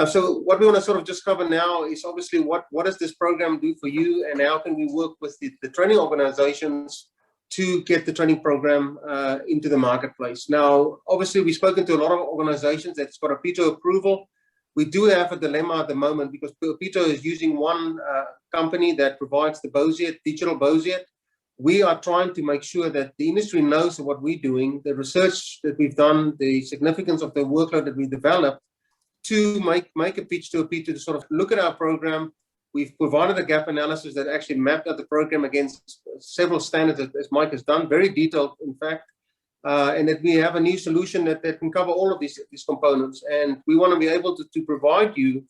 So what we want to sort of just cover now is obviously what does this program do for you, and how can we work with the training organizations to get the training program into the marketplace. Now, obviously, we've spoken to a lot of organizations that's got a PITO approval. We do have a dilemma at the moment because PITO is using one company that provides the BOSS, digital BOSS. We are trying to make sure that the industry knows what we're doing, the research that we've done, the significance of the workload that we developed, to make a pitch to a PITO to sort of look at our program. We've provided a gap analysis that actually mapped out the program against several standards, as Mike has done, very detailed, in fact, and that we have a new solution that can cover all of these components. And we want to be able to provide you,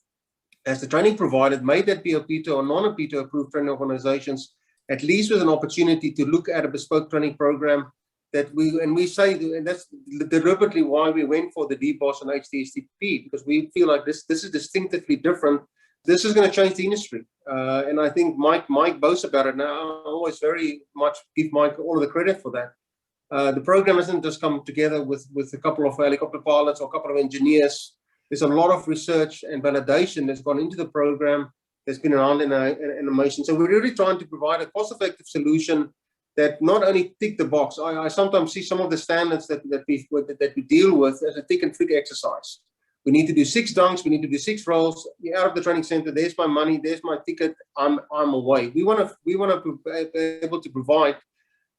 as the training provider, may that be a PITO or non-PITO approved training organizations, at least with an opportunity to look at a bespoke training program that we say, and that's deliberately why we went for the DBOSS and HDSTP, because we feel like this is distinctively different. This is going to change the industry, and I think Mike boasts about it now. I always very much give Mike all of the credit for that. The program hasn't just come together with a couple of helicopter pilots or a couple of engineers. There's a lot of research and validation that's gone into the program. There's been around in animation. So we're really trying to provide a cost-effective solution that not only tick the box. I sometimes see some of the standards that we deal with as a tick and flick exercise. We need to do 6 dunks. We need to do 6 rolls. You're out of the training center. There's my money. There's my ticket. I'm away. We want to be able to provide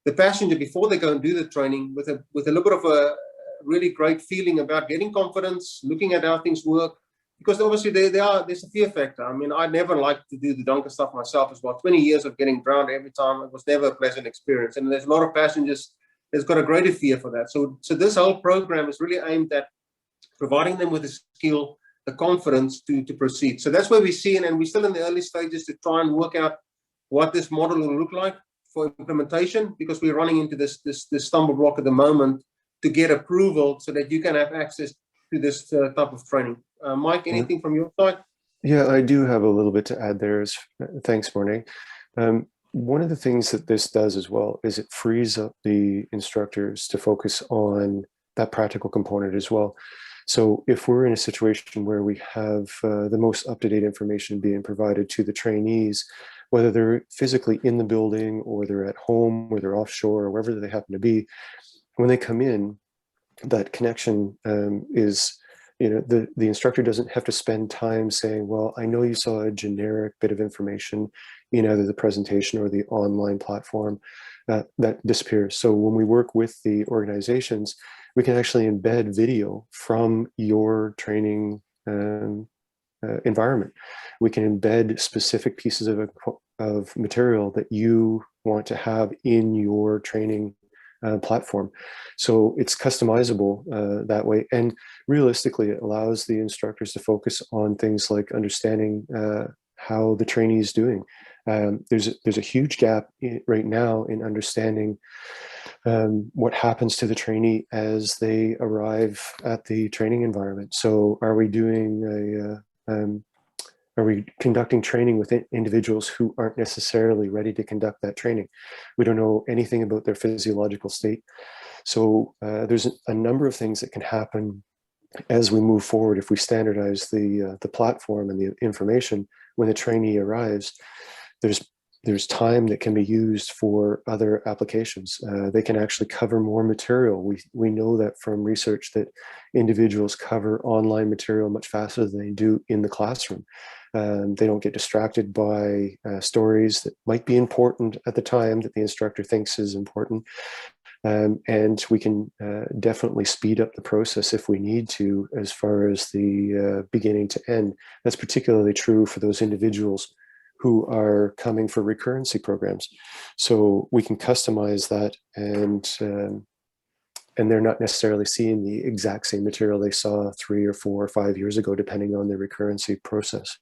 the passenger, before they go and do the training, with a little bit of a really great feeling about getting confidence, looking at how things work. Because obviously there's a fear factor. I mean, I never liked to do the dunker stuff myself as well. 20 years of getting drowned every time. It was never a pleasant experience. And there's a lot of passengers that's got a greater fear for that. So this whole program is really aimed at providing them with the skill, the confidence to proceed. So that's where we see, and we're still in the early stages to try and work out what this model will look like for implementation, because we're running into this stumble block at the moment to get approval so that you can have access to this type of training. Mike, anything from your side? Yeah, I do have a little bit to add there. Thanks, Morning. One of the things that this does as well is it frees up the instructors to focus on that practical component as well. So if we're in a situation where we have the most up-to-date information being provided to the trainees, whether they're physically in the building or they're at home or they're offshore or wherever they happen to be, when they come in, that connection is, the instructor doesn't have to spend time saying, well, I know you saw a generic bit of information in either the presentation or the online platform. That disappears. So when we work with the organizations, we can actually embed video from your training environment. We can embed specific pieces of material that you want to have in your training platform. So it's customizable that way. And realistically, it allows the instructors to focus on things like understanding how the trainee is doing. There's a huge gap right now in understanding what happens to the trainee as they arrive at the training environment. So are we doing are we conducting training with individuals who aren't necessarily ready to conduct that training? We don't know anything about their physiological state. So there's a number of things that can happen as we move forward. If we standardize the platform and the information when the trainee arrives, there's time that can be used for other applications. They can actually cover more material. We know that from research that individuals cover online material much faster than they do in the classroom. They don't get distracted by stories that might be important at the time that the instructor thinks is important. And we can definitely speed up the process if we need to, as far as the beginning to end. That's particularly true for those individuals who are coming for recurrency programs. So we can customize that, and they're not necessarily seeing the exact same material they saw 3 or 4 or 5 years ago, depending on the recurrency process.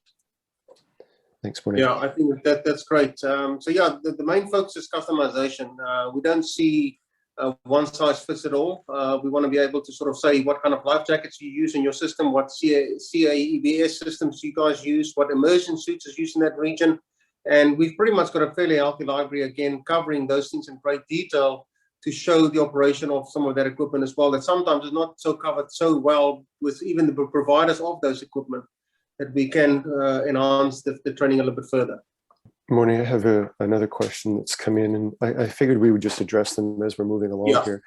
Thanks, Morning. Yeah, I think that's great. So yeah, the main focus is customization. We don't see one size fits it all. We want to be able to sort of say what kind of life jackets you use in your system, what CAEBS systems you guys use, what immersion suits is used in that region. And we've pretty much got a fairly healthy library, again, covering those things in great detail to show the operation of some of that equipment as well, that sometimes is not so covered so well with even the providers of those equipment. that we can enhance the training a little bit further. Morning, I have another question that's come in, and I figured we would just address them as we're moving along here.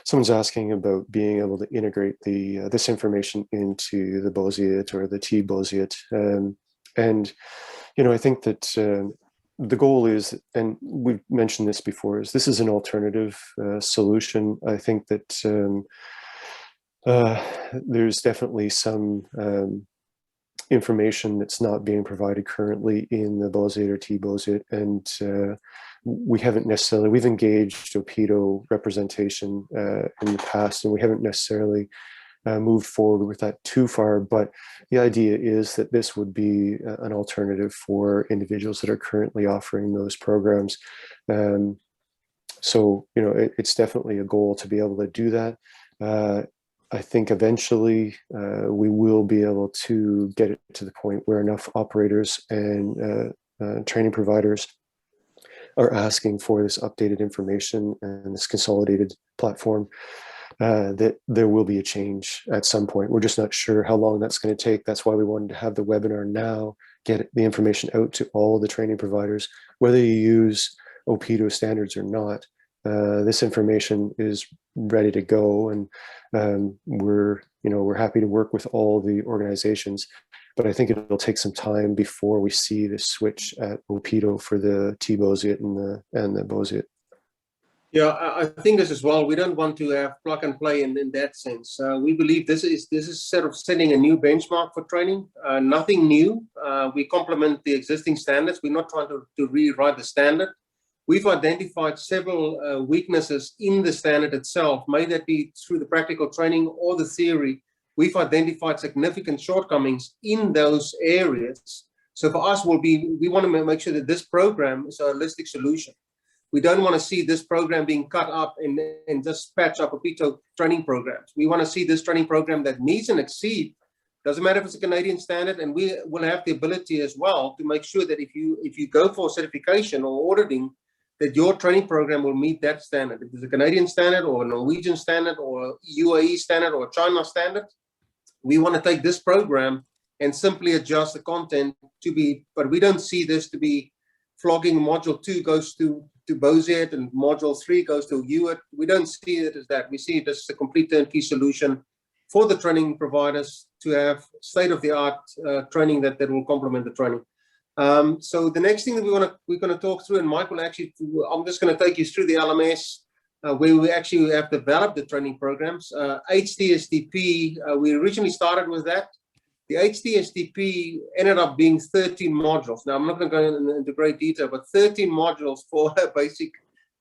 Someone's asking about being able to integrate this information into the Bosset or the T-Bosset. And, I think that the goal is, and we've mentioned this before, is this is an alternative solution. I think that there's definitely some information that's not being provided currently in the Bosset or T-Bosset, and we haven't necessarily, we've engaged OPITO representation in the past, and we haven't necessarily moved forward with that too far, but the idea is that this would be an alternative for individuals that are currently offering those programs. So, it's definitely a goal to be able to do that. I think eventually we will be able to get it to the point where enough operators and training providers are asking for this updated information and this consolidated platform that there will be a change at some point. We're just not sure how long that's going to take. That's why we wanted to have the webinar now, get the information out to all the training providers, whether you use OPITO standards or not. This information is ready to go, and we're happy to work with all the organizations, but I think it'll take some time before we see the switch at OPITO for the T-Bosset and the Bosset. Yeah, I think this as well. We don't want to have plug and play in that sense. We believe this is sort of setting a new benchmark for training. Nothing new. We complement the existing standards. We're not trying to rewrite the standard. We've identified several weaknesses in the standard itself, may that be through the practical training or the theory. We've identified significant shortcomings in those areas. So for us, we want to make sure that this program is a holistic solution. We don't want to see this program being cut up and just patch up OPITO training programs. We want to see this training program that meets and exceeds. Doesn't matter if it's a Canadian standard, and we will have the ability as well to make sure that if you go for certification or auditing, that your training program will meet that standard. If it's a Canadian standard or a Norwegian standard or UAE standard or a China standard, we want to take this program and simply adjust the content to be, but we don't see this to be flogging. Module 2 goes to Bosset and module 3 goes to UAT. We don't see it as that. We see it as a complete turnkey solution for the training providers to have state-of-the-art training that will complement the training. So the next thing that we're going to talk through, and Mike will actually, I'm just going to take you through the LMS where we actually have developed the training programs. HDSTP, we originally started with that. The HDSTP ended up being 13 modules. Now, I'm not going to go into great detail, but 13 modules for a basic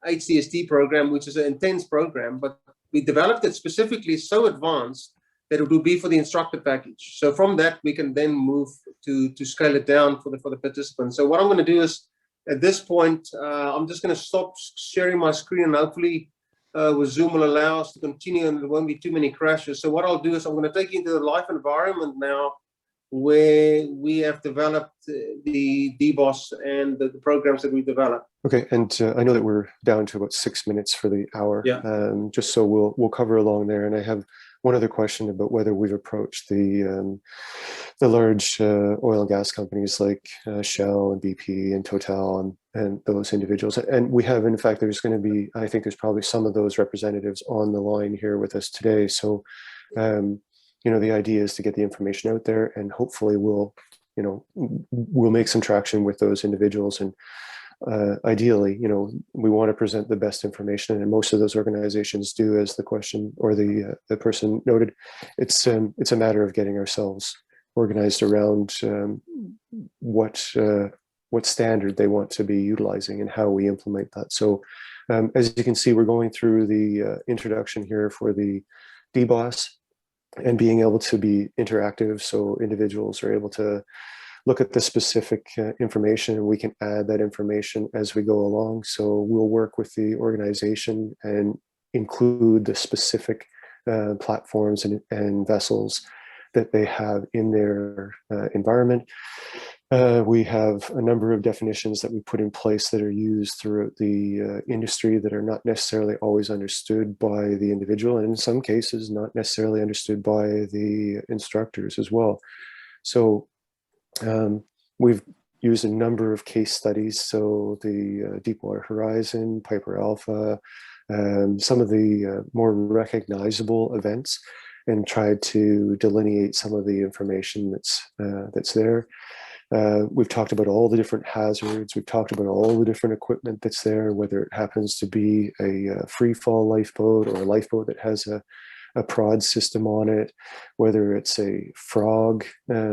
HDST program, which is an intense program, but we developed it specifically so advanced that it will be for the instructor package. So from that, we can then move to scale it down for the participants. So what I'm going to do is, at this point, I'm just going to stop sharing my screen, and hopefully with Zoom will allow us to continue and there won't be too many crashes. So what I'll do is I'm going to take you into the live environment now, where we have developed the DBOSS and the programs that we developed. Okay, and I know that we're down to about 6 minutes for the hour. Yeah. Just so we'll cover along there, and I have one other question about whether we've approached the large oil and gas companies like Shell and BP and Total and those individuals. And we have, in fact, there's going to be, I think there's probably some of those representatives on the line here with us today. So, the idea is to get the information out there, and hopefully we'll make some traction with those individuals. And ideally, we want to present the best information, and most of those organizations do, as the question or the person noted. It's a matter of getting ourselves organized around what standard they want to be utilizing and how we implement that. So as you can see, we're going through the introduction here for the DBOSS and being able to be interactive, so individuals are able to look at the specific information, and we can add that information as we go along. So we'll work with the organization and include the specific platforms and vessels that they have in their environment. We have a number of definitions that we put in place that are used throughout the industry that are not necessarily always understood by the individual, and in some cases not necessarily understood by the instructors as well. So we've used a number of case studies. So the Deepwater Horizon, Piper Alpha, some of the more recognizable events, and tried to delineate some of the information that's there. We've talked about all the different hazards. We've talked about all the different equipment that's there, whether it happens to be a free fall lifeboat or a lifeboat that has a prod system on it, whether it's a frog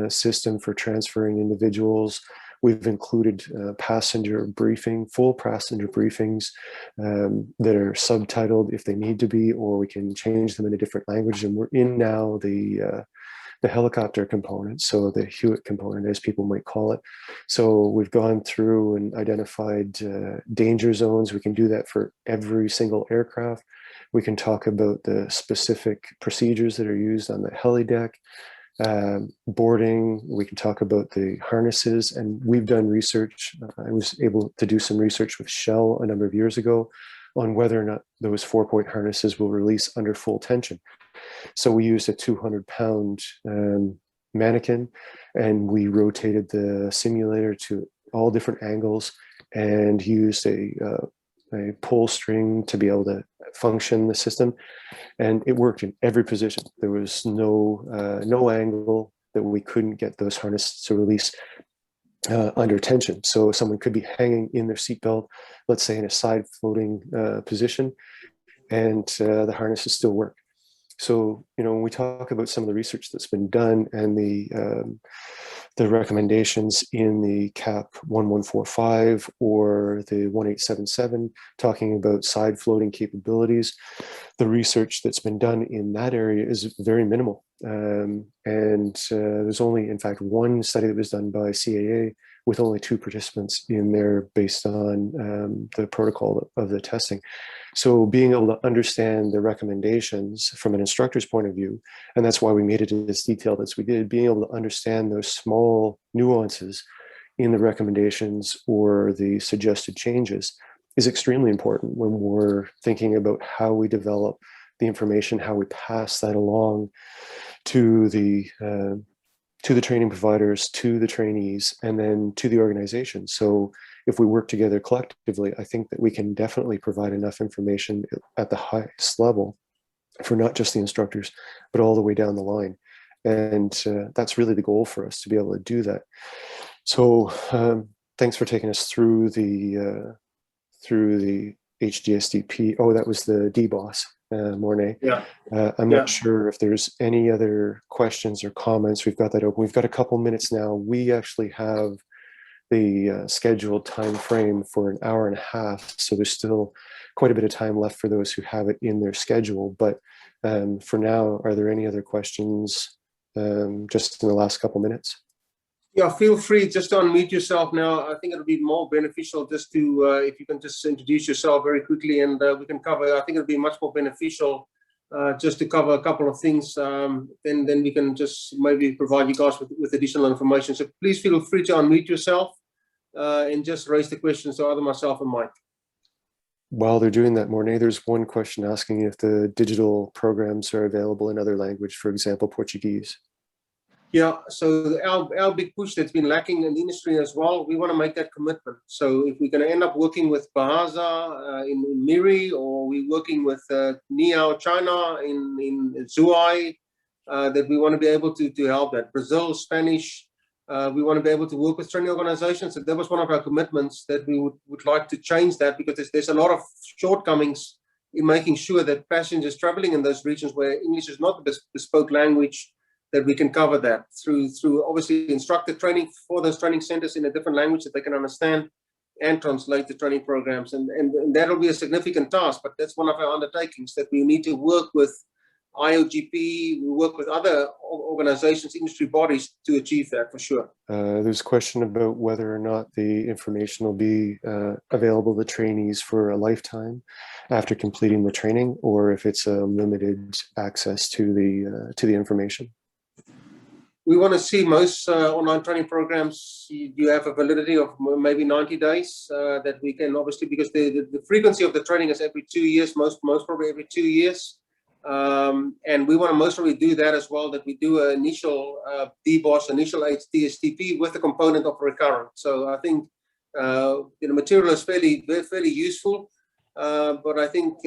system for transferring individuals. We've included passenger briefing, full passenger briefings that are subtitled if they need to be, or we can change them in a different language. And we're in now the helicopter component, so the Hewitt component, as people might call it. So we've gone through and identified danger zones. We can do that for every single aircraft. We can talk about the specific procedures that are used on the heli deck. Boarding, we can talk about the harnesses, and we've done research. I was able to do some research with Shell a number of years ago on whether or not those 4-point harnesses will release under full tension. So we used a 200-pound mannequin, and we rotated the simulator to all different angles and used a pull string to be able to function the system, and it worked in every position. There was no angle that we couldn't get those harnesses to release under tension. So someone could be hanging in their seatbelt, let's say in a side floating position, and the harnesses still work. So, you know, when we talk about some of the research that's been done and the recommendations in the CAP 1145 or the 1877 talking about side floating capabilities, the research that's been done in that area is very minimal. There's only, in fact, one study that was done by CAA with only 2 participants in there based on the protocol of the testing. So being able to understand the recommendations from an instructor's point of view, and that's why we made it as detailed as we did, being able to understand those small nuances in the recommendations or the suggested changes is extremely important when we're thinking about how we develop the information, how we pass that along to the training providers, to the trainees, and then to the organization. So if we work together collectively, I think that we can definitely provide enough information at the highest level for not just the instructors, but all the way down the line. And that's really the goal for us, to be able to do that. So thanks for taking us through the HDSTP. Oh, that was the DBOSS. Mornay. Yeah. I'm not sure if there's any other questions or comments. We've got that open. We've got a couple minutes now. We actually have the scheduled time frame for an hour and a half, so there's still quite a bit of time left for those who have it in their schedule. But for now, are there any other questions just in the last couple minutes? Yeah, feel free just to unmute yourself now. I think it'll be more beneficial just to, if you can just introduce yourself very quickly, and we can cover, I think it'll be much more beneficial just to cover a couple of things. Then we can just maybe provide you guys with additional information. So please feel free to unmute yourself and just raise the questions to either myself or Mike. While they're doing that, Mornay, there's one question asking if the digital programs are available in other language, for example, Portuguese. Yeah, so our big push that's been lacking in the industry as well, we want to make that commitment. So if we're going to end up working with Bahasa in Miri, or we're working with Niao China in Zhuhai, that we want to be able to help that. Brazil, Spanish, we want to be able to work with training organizations. And that was one of our commitments, that we would like to change that, because there's a lot of shortcomings in making sure that passengers traveling in those regions where English is not the bespoke language, that we can cover that through obviously instructor training for those training centers in a different language that they can understand, and translate the training programs. And that'll be a significant task, but that's one of our undertakings, that we need to work with IOGP, we work with other organizations, industry bodies to achieve that for sure. There's a question about whether or not the information will be available to trainees for a lifetime after completing the training, or if it's a limited access to the information. We want to see most online training programs, you have a validity of maybe 90 days that we can, obviously, because the frequency of the training is every 2 years, most probably every 2 years. And we want to most probably do that as well, that we do an initial DBOSS, initial HDSTP with a component of recurrent. So I think the material is fairly useful, but I think,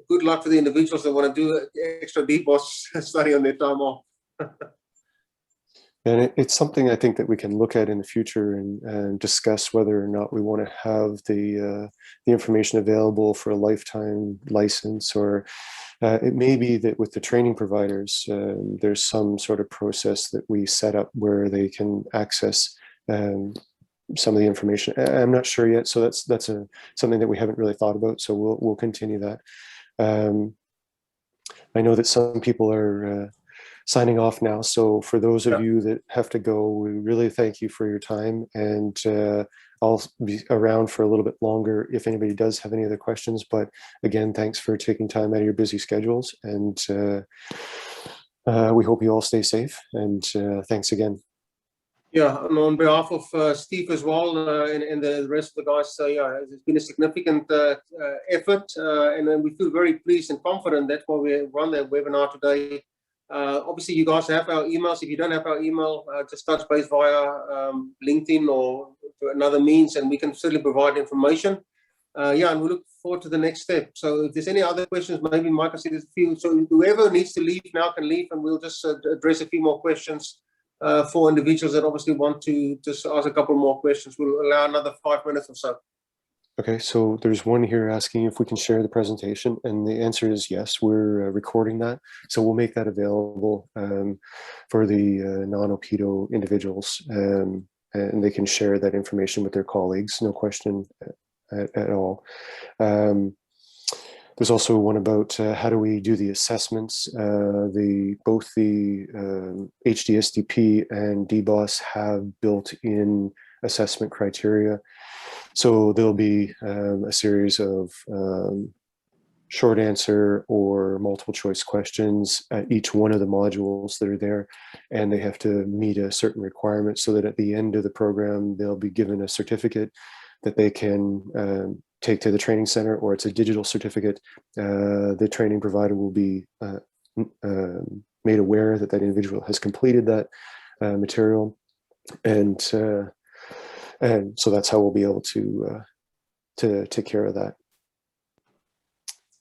good luck for the individuals that want to do extra DBOSS study on their time off. And it's something I think that we can look at in the future and discuss whether or not we want to have the information available for a lifetime license, or it may be that with the training providers, there's some sort of process that we set up where they can access some of the information. I'm not sure yet, so that's something that we haven't really thought about. So we'll continue that. I know that some people are signing off now. So for those of you that have to go, we really thank you for your time, and I'll be around for a little bit longer if anybody does have any other questions. But again, thanks for taking time out of your busy schedules, and we hope you all stay safe, and thanks again. Yeah, and on behalf of Steve as well, and the rest of the guys, yeah, it's been a significant effort, and we feel very pleased and confident. That's why we run the webinar today. Obviously, you guys have our emails. If you don't have our email, just touch base via LinkedIn or another means, and we can certainly provide information. Yeah, and we look forward to the next step. So if there's any other questions, maybe Mike, I see there's a few. So whoever needs to leave now can leave, and we'll just address a few more questions for individuals that obviously want to just ask a couple more questions. We'll allow another 5 minutes or so. Okay, so there's one here asking if we can share the presentation, and the answer is yes. We're recording that, so we'll make that available for the non-OPEDO individuals, and they can share that information with their colleagues, no question at all. There's also one about how do we do the assessments. Both the HDSTP and DBOSS have built-in assessment criteria. So there'll be a series of short answer or multiple choice questions at each one of the modules that are there, and they have to meet a certain requirement so that at the end of the program, they'll be given a certificate that they can take to the training center, or it's a digital certificate. The training provider will be made aware that that individual has completed that material, and so that's how we'll be able to take care of that.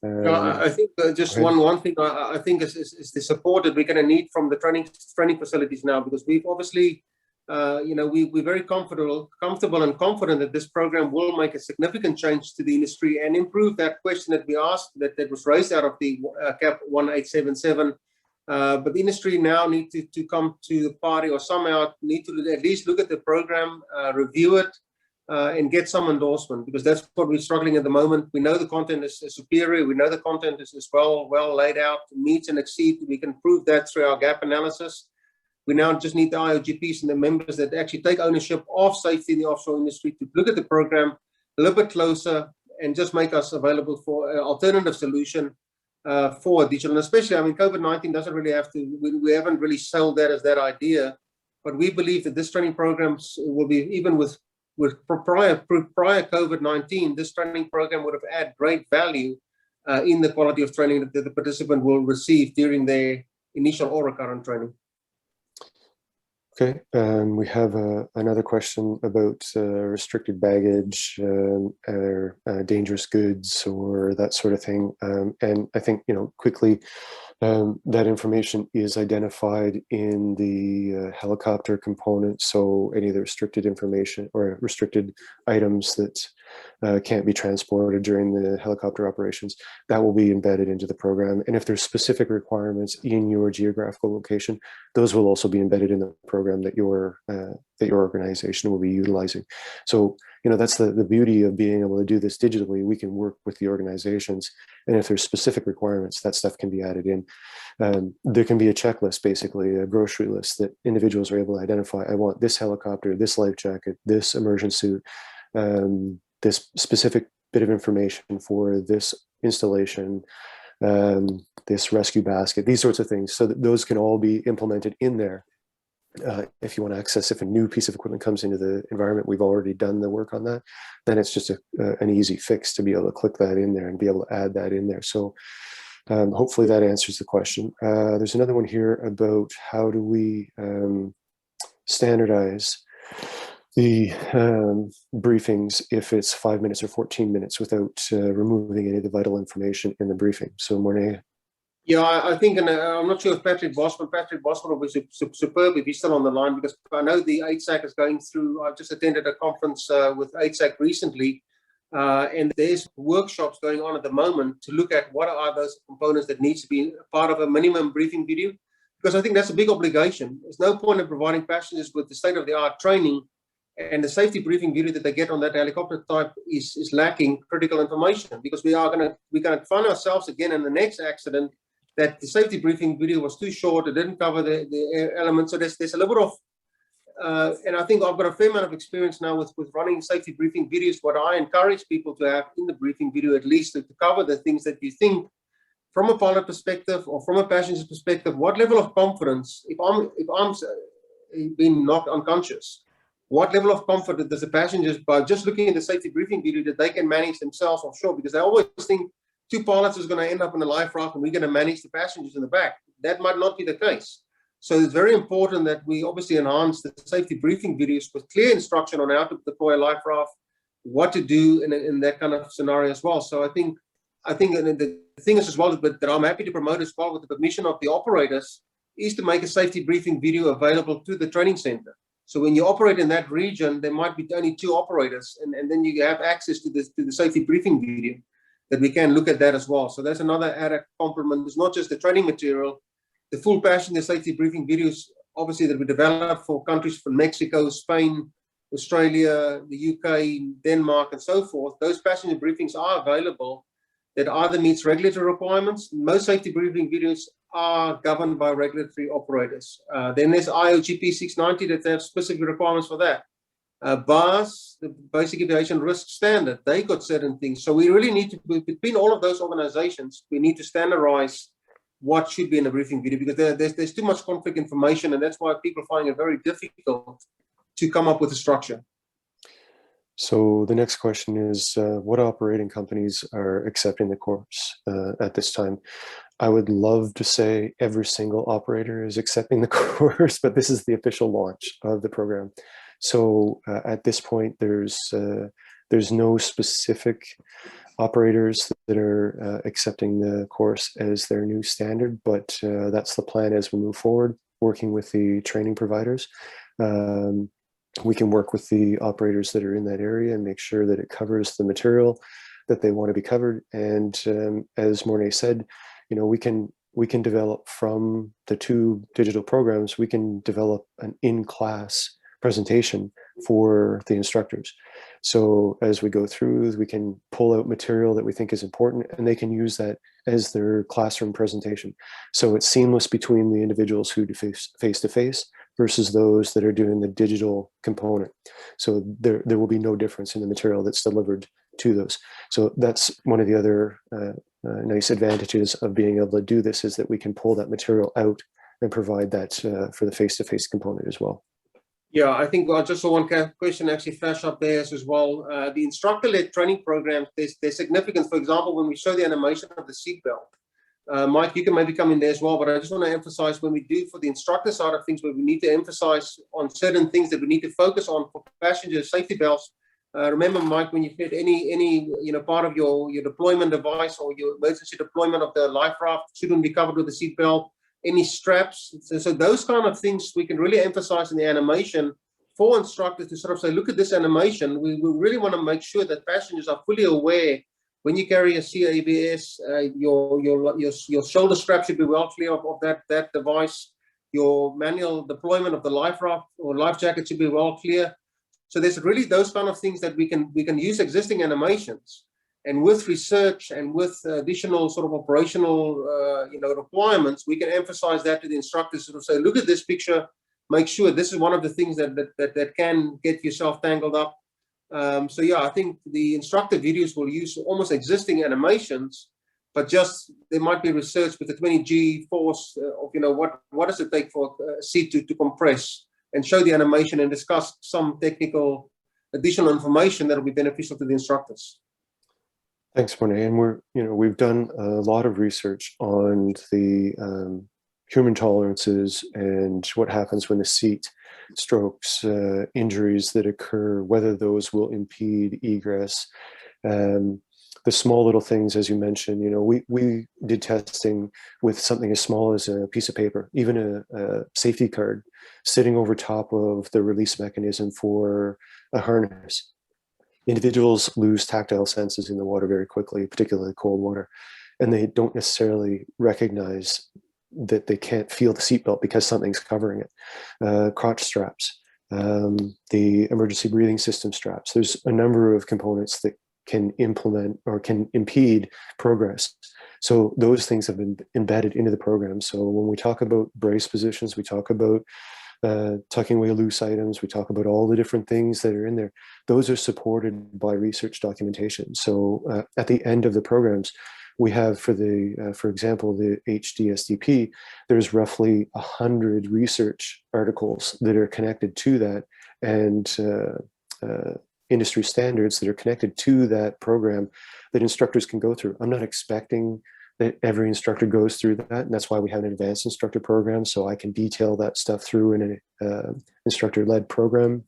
I think just one thing I think is the support that we're going to need from the training facilities now, because we've obviously, we're very comfortable and confident that this program will make a significant change to the industry and improve that question that we asked, that was raised out of the CAP 1877. But the industry now need to come to the party, or somehow need to at least look at the program, review it, and get some endorsement, because that's what we're struggling at the moment. We know the content is superior. We know the content is well laid out, meets and exceeds. We can prove that through our gap analysis. We now just need the IOGPs and the members that actually take ownership of safety in the offshore industry to look at the program a little bit closer and just make us available for an alternative solution for digital. And especially, I mean, COVID-19 doesn't really have to, we haven't really sold that as that idea, but we believe that this training programs will be, even with prior COVID-19, this training program would have added great value in the quality of training that the participant will receive during their initial or recurrent training. Okay, we have another question about restricted baggage or dangerous goods or that sort of thing. And I think, quickly, that information is identified in the helicopter component. So any of the restricted information or restricted items that can't be transported during the helicopter operations, that will be embedded into the program. And if there's specific requirements in your geographical location, those will also be embedded in the program that your organization will be utilizing. So, that's the beauty of being able to do this digitally. We can work with the organizations, and if there's specific requirements, that stuff can be added in. There can be a checklist, basically a grocery list that individuals are able to identify. I want this helicopter, this life jacket, this immersion suit, this specific bit of information for this installation, this rescue basket, these sorts of things. So that those can all be implemented in there. If you want to access, if a new piece of equipment comes into the environment, we've already done the work on that, then it's just an easy fix to be able to click that in there and be able to add that in there. So Hopefully that answers the question. There's another one here about how do we standardize the briefings if it's 5 minutes or 14 minutes without removing any of the vital information in the briefing. So Mornay. Yeah, I think, and I'm not sure if Patrick Bosman will be superb if he's still on the line, because I know the HSAC is going through. I just attended a conference with HSAC recently, and there's workshops going on at the moment to look at what are those components that needs to be part of a minimum briefing video, because I think that's a big obligation. There's no point in providing passengers with the state-of-the-art training and the safety briefing video that they get on that helicopter type is lacking critical information, because we're gonna find ourselves again in the next accident that the safety briefing video was too short, it didn't cover the elements. So there's a little bit of, and I think I've got a fair amount of experience now with running safety briefing videos. What I encourage people to have in the briefing video, at least to cover the things that you think from a pilot perspective or from a passenger perspective, what level of confidence, if I'm being knocked unconscious, what level of confidence does the passengers, by just looking at the safety briefing video, that they can manage themselves offshore? Because they always think two pilots is going to end up in a life raft and we're going to manage the passengers in the back. That might not be the case. So it's very important that we obviously enhance the safety briefing videos with clear instruction on how to deploy a life raft, what to do in that kind of scenario as well. So I think the thing is as well that I'm happy to promote as well, with the permission of the operators, is to make a safety briefing video available to the training center. So when you operate in that region, there might be only two operators, and then you have access to the safety briefing video, that we can look at that as well. So that's another added complement. It's not just the training material, the full passenger safety briefing videos, obviously, that we develop for countries from Mexico, Spain, Australia, the UK, Denmark, and so forth. Those passenger briefings are available that either meets regulatory requirements. Most safety briefing videos are governed by regulatory operators. Then there's IOGP 690 that have specific requirements for that. BOSS, the Basic Aviation Risk Standard, they got certain things. So we really need to, between all of those organizations, we need to standardize what should be in a briefing video, because there's too much conflict information, and that's why people find it very difficult to come up with a structure. So the next question is, what operating companies are accepting the course at this time? I would love to say every single operator is accepting the course, but this is the official launch of the program. So at this point, there's no specific operators that are accepting the course as their new standard, but that's the plan as we move forward, working with the training providers. We can work with the operators that are in that area and make sure that it covers the material that they want to be covered. And as Mornay said, you know, we can develop from the two digital programs, we can develop an in-class presentation for the instructors. So as we go through, we can pull out material that we think is important, and they can use that as their classroom presentation. So it's seamless between the individuals who do face-to-face versus those that are doing the digital component. So there will be no difference in the material that's delivered to those. So that's one of the other nice advantages of being able to do this, is that we can pull that material out and provide that for the face-to-face component as well. Yeah, I think I just saw one question actually flash up there as well. The instructor-led training programs, there's significance. For example, when we show the animation of the seatbelt, Mike, you can maybe come in there as well, but I just want to emphasize, when we do for the instructor side of things, where we need to emphasize on certain things that we need to focus on for passenger safety belts. Remember, Mike, when you fit any part of your deployment device or your emergency deployment of the life raft shouldn't be covered with the seatbelt. Any straps, so those kind of things we can really emphasize in the animation for instructors to sort of say, look at this animation. We really want to make sure that passengers are fully aware, when you carry a CABS, your shoulder strap should be well clear of that device. Your manual deployment of the life raft or life jacket should be well clear. So there's really those kind of things that we can use existing animations. And with research and with additional sort of operational requirements, we can emphasize that to the instructors, sort of say, look at this picture, make sure this is one of the things that can get yourself tangled up. So yeah, I think the instructor videos will use almost existing animations, but just there might be research with the 20G force of, what does it take for a seat to compress, and show the animation and discuss some technical additional information that will be beneficial to the instructors. Thanks, Monet. And we've done a lot of research on the human tolerances and what happens when the seat strokes, injuries that occur, whether those will impede egress. The small little things, as you mentioned, we did testing with something as small as a piece of paper, even a safety card sitting over top of the release mechanism for a harness. Individuals lose tactile senses in the water very quickly, particularly cold water, and they don't necessarily recognize that they can't feel the seatbelt because something's covering it. Crotch straps, the emergency breathing system straps. There's a number of components that can implement or can impede progress. So those things have been embedded into the program. So when we talk about brace positions, we talk about tucking away loose items, we talk about all the different things that are in there. Those are supported by research documentation. So at the end of the programs, we have for example, the HDSTP, there's roughly 100 research articles that are connected to that, and industry standards that are connected to that program that instructors can go through. I'm not expecting that every instructor goes through that, and that's why we have an advanced instructor program, so I can detail that stuff through in an instructor-led program.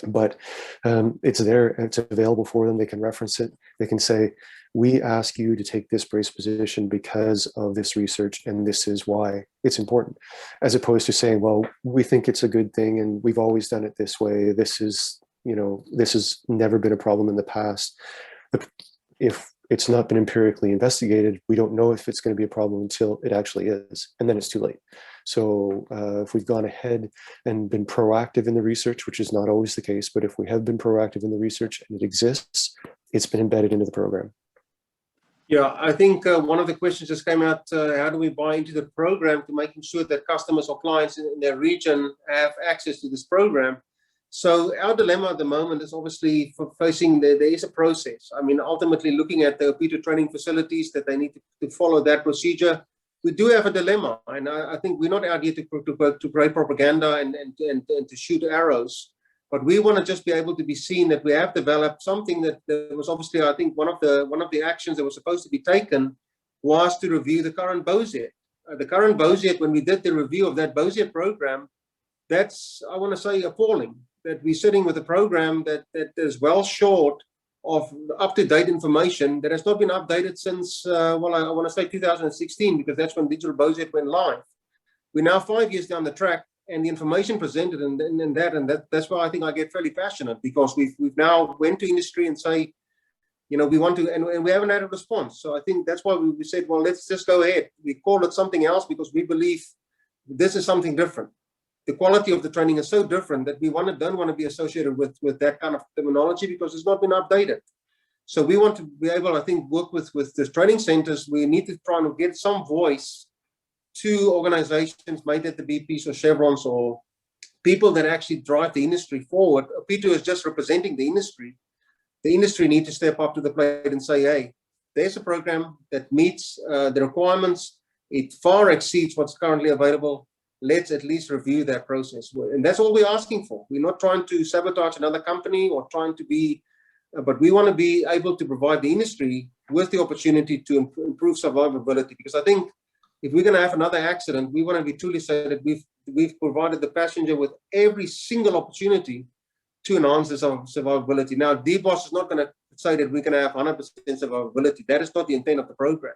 But it's there, it's available for them. They can reference it. They can say, we ask you to take this brace position because of this research, and this is why it's important, as opposed to saying, well, we think it's a good thing and we've always done it this way. This is, this has never been a problem in the past. If it's not been empirically investigated, we don't know if it's going to be a problem until it actually is, and then it's too late. So if we've gone ahead and been proactive in the research, which is not always the case, but if we have been proactive in the research and it exists, it's been embedded into the program. Yeah, I think one of the questions just came out, how do we buy into the program to making sure that customers or clients in their region have access to this program? So our dilemma at the moment is obviously for facing, there is a process. I mean, ultimately looking at the OPITO training facilities that they need to follow that procedure. We do have a dilemma, and I think we're not out here to create propaganda and to shoot arrows, but we want to just be able to be seen that we have developed something that was obviously, I think, one of the actions that was supposed to be taken was to review the current BOSET. The current BOSET, when we did the review of that BOSET program, that's, I want to say, appalling. That we're sitting with a program that is well short of up-to-date information that has not been updated since, well, I want to say 2016, because that's when Digital BOSET went live. We're now 5 years down the track, and the information presented and that's why I think I get fairly passionate, because we've now went to industry and say, we want to, and we haven't had a response. So I think that's why we said, well, let's just go ahead. We call it something else because we believe this is something different. The quality of the training is so different that we don't want to be associated with that kind of terminology because it's not been updated. So we want to be able, I think, work with the training centers. We need to try and get some voice to organizations, might it be BPs or Chevrons or people that actually drive the industry forward. OPITO is just representing the industry. The industry need to step up to the plate and say, hey, there's a program that meets the requirements. It far exceeds what's currently available. Let's at least review that process. And that's all we're asking for. We're not trying to sabotage another company or trying to be, but we want to be able to provide the industry with the opportunity to improve survivability. Because I think if we're going to have another accident, we want to be truly say that we've provided the passenger with every single opportunity to enhance the survivability. Now, DBOSS is not going to say that we're going to have 100% survivability. That is not the intent of the program.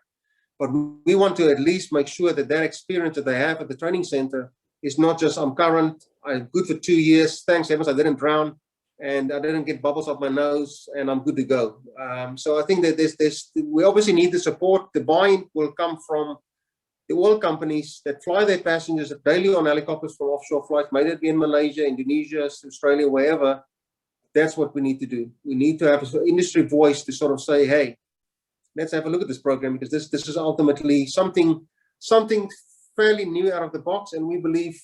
But we want to at least make sure that that experience that they have at the training center is not just, I'm current, I'm good for 2 years, thanks heavens I didn't drown, and I didn't get bubbles up my nose, and I'm good to go. So I think that we obviously need the support. The buy-in will come from the oil companies that fly their passengers daily on helicopters for offshore flights, may it be in Malaysia, Indonesia, Australia, wherever. That's what we need to do. We need to have an industry voice to sort of say, hey, let's have a look at this program, because this is ultimately something fairly new out of the box, and we believe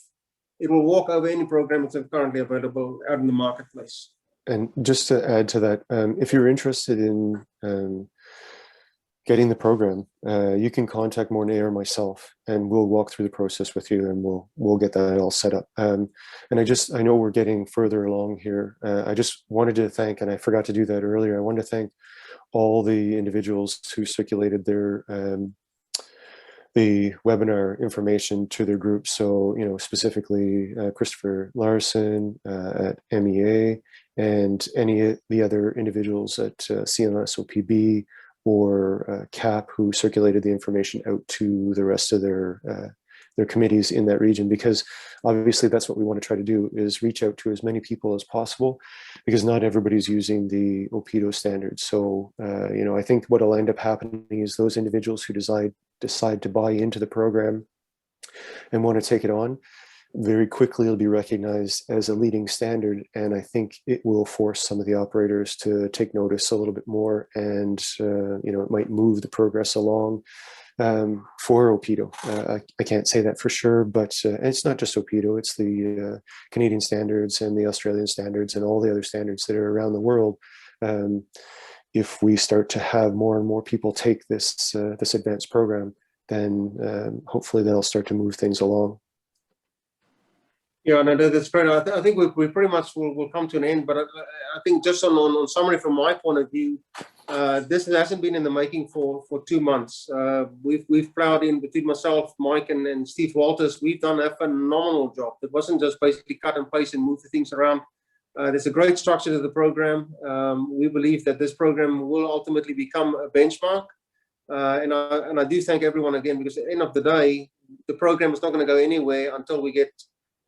it will walk over any program that's currently available out in the marketplace. And just to add to that, if you're interested in getting the program, you can contact Mornay or myself, and we'll walk through the process with you, and we'll get that all set up. And I know we're getting further along here. I just wanted to thank, and I forgot to do that earlier, I wanted to thank all the individuals who circulated their the webinar information to their groups. So, you know, specifically Christopher Larson at MEA and any of the other individuals at CMSOPB or CAP who circulated the information out to the rest of their committees in that region, because obviously that's what we want to try to do, is reach out to as many people as possible, because not everybody's using the OPIDO standards. So, you know, I think what'll end up happening is those individuals who decide to buy into the program and want to take it on, very quickly it'll be recognized as a leading standard. And I think it will force some of the operators to take notice a little bit more, and, you know, it might move the progress along for OPIDO. I can't say that for sure, but it's not just OPIDO, it's the Canadian standards and the Australian standards and all the other standards that are around the world. If we start to have more and more people take this this advanced program, then hopefully that'll start to move things along. Yeah, no, that's great. I think we pretty much will come to an end, but I think just on summary from my point of view, this hasn't been in the making for 2 months. We've plowed in between myself, Mike, and Steve Walters. We've done a phenomenal job. It wasn't just basically cut and paste and move the things around. There's a great structure to the program. We believe that this program will ultimately become a benchmark. And I do thank everyone again, because at the end of the day, the program is not going to go anywhere until we get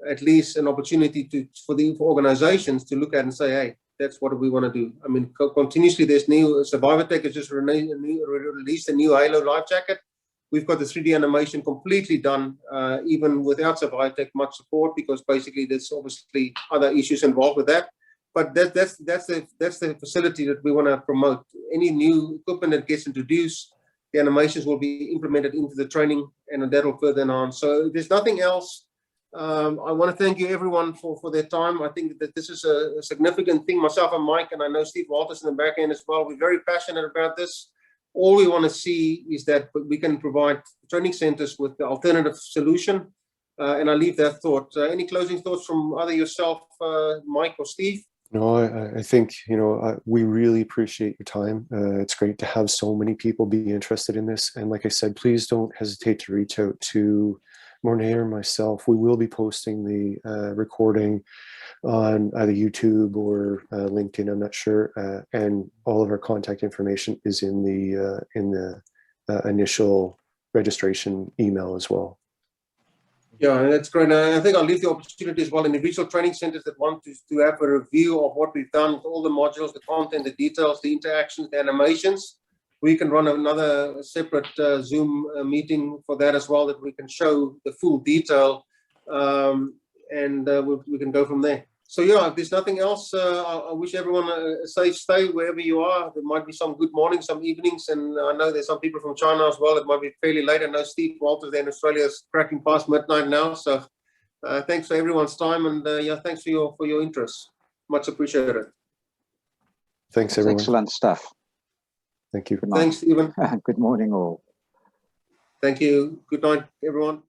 at least an opportunity for organizations to look at and say, hey, that's what we want to do. I mean, continuously there's new, Survivor Tech has just released a new Halo life jacket. We've got the 3D animation completely done, even without Survivor Tech much support, because basically there's obviously other issues involved with that. But that's the facility that we want to promote. Any new equipment that gets introduced, the animations will be implemented into the training, and that will further enhance. So if there's nothing else, I want to thank you everyone for their time. I think that this is a significant thing. Myself and Mike, and I know Steve Walters in the back end as well, we're very passionate about this. All we want to see is that we can provide training centers with the alternative solution. And I leave that thought. Any closing thoughts from either yourself, Mike, or Steve? No, I think, you know, we really appreciate your time. It's great to have so many people be interested in this. And like I said, please don't hesitate to reach out to Mornay or myself. We will be posting the recording on either YouTube or LinkedIn, I'm not sure. And all of our contact information is in the initial registration email as well. Yeah, that's great. I think I'll leave the opportunity as well in the regional training centers that want to have a review of what we've done, all the modules, the content, the details, the interactions, the animations. We can run another separate Zoom meeting for that as well, that we can show the full detail, and we can go from there. So yeah, if there's nothing else, I wish everyone a safe stay wherever you are. There might be some good mornings, some evenings, and I know there's some people from China as well. It might be fairly late. I know Steve Walters there in Australia is cracking past midnight now. So thanks for everyone's time, and yeah, thanks for your interest. Much appreciated. Thanks, everyone. Excellent stuff. Thank you. Thanks, Stephen. Good morning, all. Thank you. Good night, everyone.